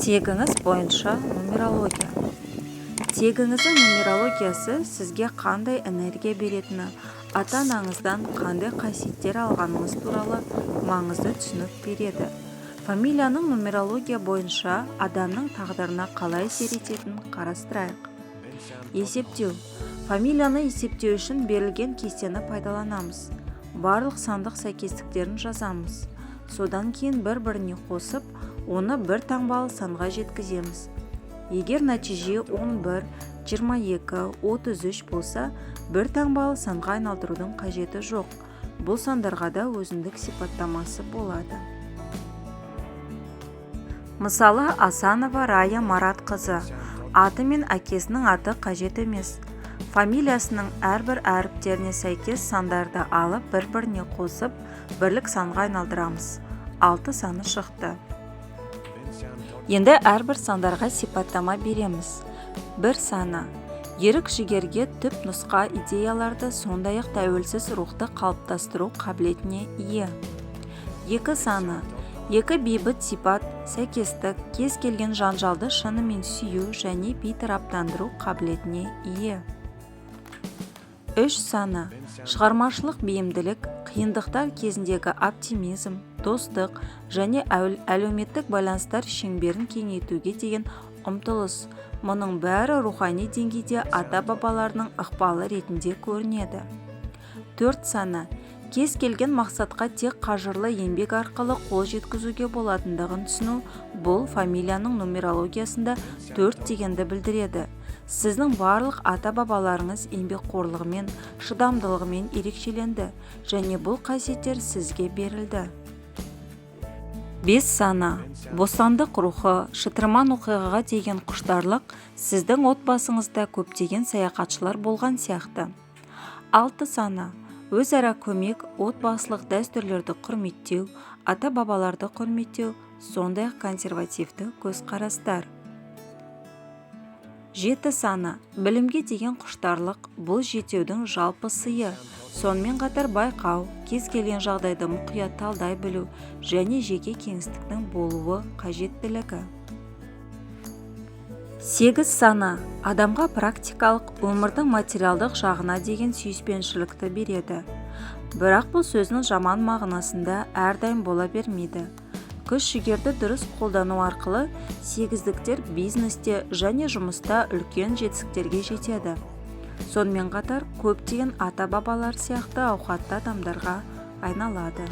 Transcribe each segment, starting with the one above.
Тегіңіз бойынша нумерология. Тегіңіздің нумерологиясы сізге қандай энергия беретіні, ата-анаңыздан қандай қасиеттер алғаныңыз туралы маңызды түсінік береді. Фамилияның нумерология бойынша адамның тағдырына қалай әсер ететінін қарастырайық. Есептеу. Фамилияны есептеу үшін берілген кестені пайдаланамыз. Барлық сандық сәйкестіктерін жазамыз. Содан кейін бір-біріне қосып, оны бір таңбалы санға жеткіземіз. Егер нәтиже 11, 22, 33 болса, бір таңбалы санға айналдырудың қажеті жоқ. Бұл сандарға да өзіндік сипаттамасы болады. Мысалы, Асанова Рая Маратқызы. Аты мен әкесінің аты қажет емес. Фамилиясының әрбір әріптеріне сәйкес сандарды алып, бір-біріне қосып, бірлік санға айналдырамыз. 6 саны шықты. Енді әрбір сандарға сипаттама береміз. 1 саны. Ерік жігерге түп нұсқа идеяларды, сондай-ақ тәуелсіз рухты қалыптастыру қабілетіне ие. 2 саны. 2 бейбіт сипат, сәйкестік, кез келген жанжалды шынымен сүю және бейтараптандыру қабілетіне ие. 3 саны. Шығармашылық бейімділік, қиындықтар кезіндегі оптимизм, достық және әлеуметтік байланыстар шеңберін кеңейтуге деген ұмтылыс. Мұның бәрі рухани деңгейде ата-бабаларының ықпалы ретінде көрінеді. 4 саны. Кез келген мақсатқа тек қажырлы еңбек арқылы қол жеткізуге болатындығын түсіну. Бұл фамилияның нумерологиясында 4 дегенді білдіреді. Сіздің барлық ата-бабаларыңыз еңбекқорлығымен, шыдамдылығымен ерекшеленді, және бұл қасиеттер сізге берілді. 5 саны. Бостандық рухы, шытырман оқиғаға деген құштарлық, сіздің отбасыңызда көптеген саяхатшылар болған сияқты. 6 саны. Өзара көмек, отбасылық дәстүрлерді құрметтеу, ата-бабаларды құрметтеу, сондай-ақ консервативті көзқарастар. 7 саны. Білімге деген құштарлық, бұл жетеудің жалпы сыйы. Сонымен қатар байқау, кез келген жағдайды мұқият талдай білу және жеке кеңістіктің болуы қажеттілігі. 8 саны. Адамға практикалық, өмірдің материалдық жағына деген сүйіспеншілікті береді. Бірақ бұл сөзінің жаман мағынасында әрдайым бола бермейді. Күш-жігерді дұрыс қолдану арқылы сегіздіктер бизнесте және жұмыста үлкен жетістіктерге жетеді. Сонымен қатар көптеген ата-бабалар сияқты ауқатты адамдарға айналады.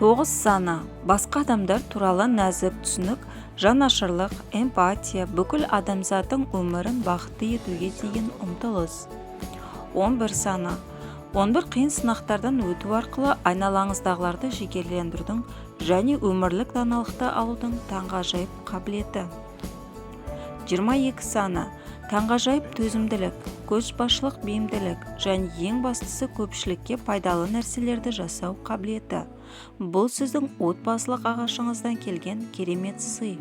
9 саны. Басқа адамдар туралы нәзік түсінік, жанашырлық, эмпатия, бүкіл адамзаттың өмірін бақытты етуге деген ұмтылыс. 11 саны. 11 қиын сынақтардан өту арқылы айналаңыздағыларды жігерлендірудің және өмірлік даналықты алудың таңғажайып қабілеті. 22 саны. Таңғажайып төзімділік, көшбасшылық бейімділік және ең бастысы көпшілікке пайдалы нәрселерді жасау қабілеті. Бұл сіздің отбасылық ағашыңыздан келген керемет сый.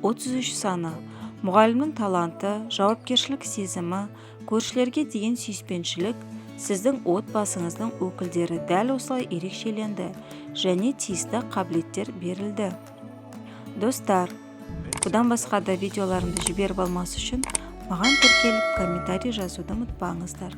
33 саны. Мұғалімнің таланты, жауапкершілік сезімі, көршілерге деген сүйіспеншілік, сіздің отбасыңыздың өкілдері дәл осылай ерекшеленді және тиісті қабілеттер берілді. Достар, бұдан басқа да видеоларымды жіберіп алмас үшін маған тіркеліп комментарий жазуды ұмытпаңыздар.